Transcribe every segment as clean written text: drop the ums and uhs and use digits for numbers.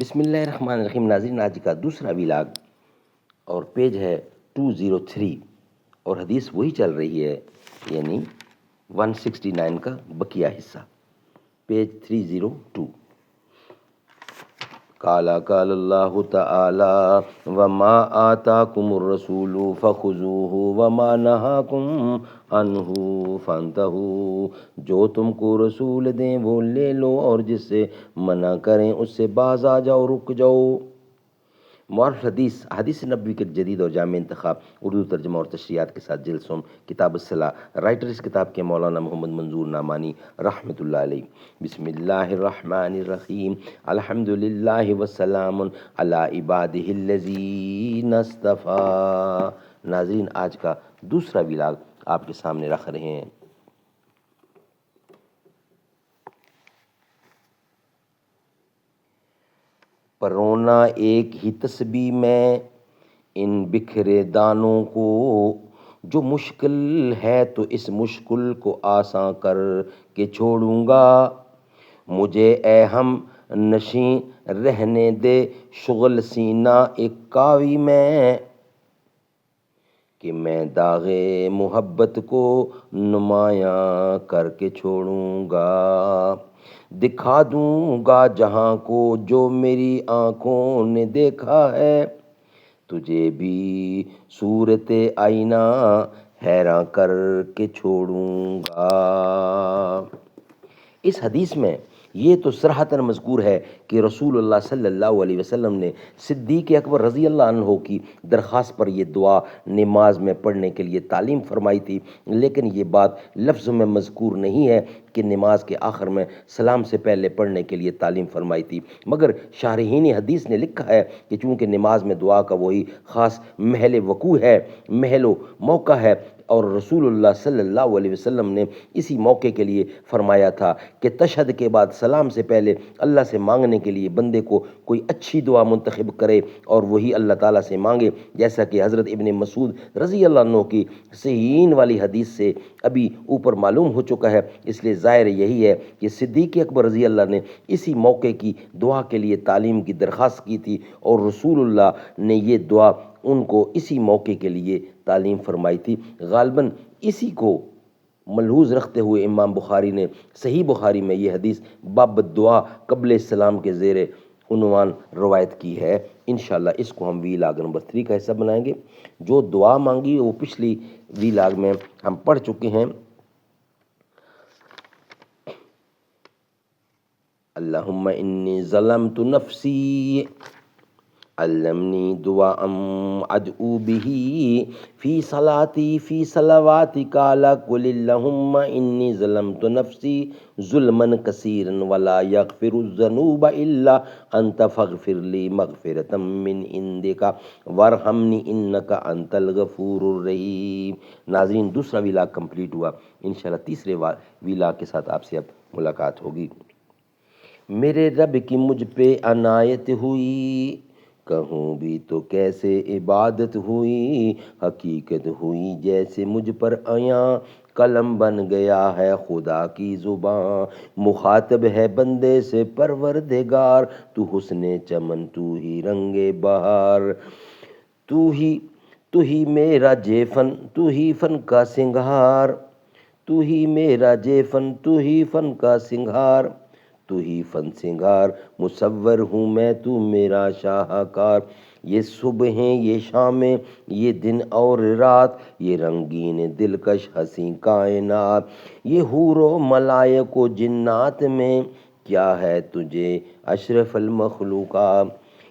بسم اللہ الرحمن الرحیم۔ ناظرین، آج کا دوسرا ویلاگ اور پیج ہے 203 اور حدیث وہی چل رہی ہے، یعنی 169 کا بقیہ حصہ، پیج 302۔ قال اللہ تعالی وما آتاکم الرسول فخذوہ وما نہاکم عنہ فانتہوا، جو تم کو رسول دیں وہ لے لو اور جس سے منع کریں اس سے باز آ جاؤ، رک جاؤ۔ معرف حدیث نبوی کے جدید اور جامع انتخاب، اردو ترجمہ اور تشریحات کے ساتھ جلسوں، کتاب الصلاۃ، رائٹر اس کتاب کے مولانا محمد منظور نعمانی رحمۃ اللہ علیہ۔ بسم اللہ الرحمن الرحیم، الحمد للہ وسلام علی عبادہ الذین اصطفیٰ۔ ناظرین، آج کا دوسرا ویلاگ آپ کے سامنے رکھ رہے ہیں۔ پرونا ایک ہی تسبیح میں ان بکھرے دانوں کو، جو مشکل ہے تو اس مشکل کو آساں کر کے چھوڑوں گا۔ مجھے اے ہم نشیں رہنے دے شغل سینہ ایک کاوی میں، کہ میں داغ محبت کو نمایاں کر کے چھوڑوں گا۔ دکھا دوں گا جہاں کو جو میری آنکھوں نے دیکھا ہے، تجھے بھی صورت آئینہ حیراں کر کے چھوڑوں گا۔ اس حدیث میں یہ تو صراحتاً مذکور ہے کہ رسول اللہ صلی اللہ علیہ وسلم نے صدیق اکبر رضی اللہ عنہ کی درخواست پر یہ دعا نماز میں پڑھنے کے لیے تعلیم فرمائی تھی، لیکن یہ بات لفظ میں مذکور نہیں ہے کہ نماز کے آخر میں سلام سے پہلے پڑھنے کے لیے تعلیم فرمائی تھی، مگر شارحین حدیث نے لکھا ہے کہ چونکہ نماز میں دعا کا وہی خاص محل وقوع ہے، محل و موقع ہے، اور رسول اللہ صلی اللہ علیہ وسلم نے اسی موقع کے لیے فرمایا تھا کہ تشہد کے بعد سلام سے پہلے اللہ سے مانگنے کے لیے بندے کو کوئی اچھی دعا منتخب کرے اور وہی اللہ تعالیٰ سے مانگے، جیسا کہ حضرت ابن مسعود رضی اللہ عنہ کی صحیحین والی حدیث سے ابھی اوپر معلوم ہو چکا ہے۔ اس لیے ظاہر یہی ہے کہ صدیق اکبر رضی اللہ نے اسی موقع کی دعا کے لیے تعلیم کی درخواست کی تھی، اور رسول اللہ نے یہ دعا ان کو اسی موقع کے لیے تعلیم فرمائی تھی۔ غالباً اسی کو ملحوظ رکھتے ہوئے امام بخاری نے صحیح بخاری میں یہ حدیث باب الدعا قبل السلام کے زیر عنوان روایت کی ہے۔ انشاءاللہ اس کو ہم ویلاگ نمبر 3 کا حصہ بنائیں گے۔ جو دعا مانگی وہ پچھلی ویلاگ میں ہم پڑھ چکے ہیں۔ اللہم انی ظلمت نفسی علمنی دعاء ادعو به فی صلاتی فی صلواتک علی قل اللہم انی ظلمت نفسی ظلما کثیرا ولا یغفر الذنوب الا انت فاغفر لی مغفرۃ من عندک وارحمنی انک انت الغفور الرحیم۔ ناظرین، دوسرا ویلاگ کمپلیٹ ہوا۔ انشاءاللہ تیسرے ویلاگ کے ساتھ آپ سے اب ملاقات ہوگی۔ میرے رب کی مجھ پہ عنایت ہوئی، کہوں بھی تو کیسے عبادت ہوئی، حقیقت ہوئی جیسے مجھ پر عیاں، قلم بن گیا ہے خدا کی زباں، مخاطب ہے بندے سے پروردگار، تو حسن چمن تو ہی رنگ بہار، تو ہی میرا جیفن تو ہی فن کا سنگھار، تو ہی میرا جیفن تو ہی فن کا سنگھار، تو ہی فن سنگار مصور ہوں میں تو میرا شاہکار، یہ صبحیں یہ شامیں یہ دن اور رات، یہ رنگین دلکش حسین کائنات، یہ حور و ملائک و جنات میں کیا ہے تجھے اشرف المخلوقات،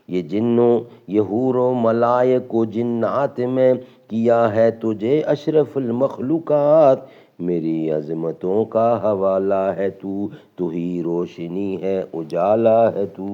یہ جنوں یہ حور و ملائک و جنات میں کیا ہے تجھے اشرف المخلوقات، میری عظمتوں کا حوالہ ہے تو ہی روشنی ہے اجالا ہے تو۔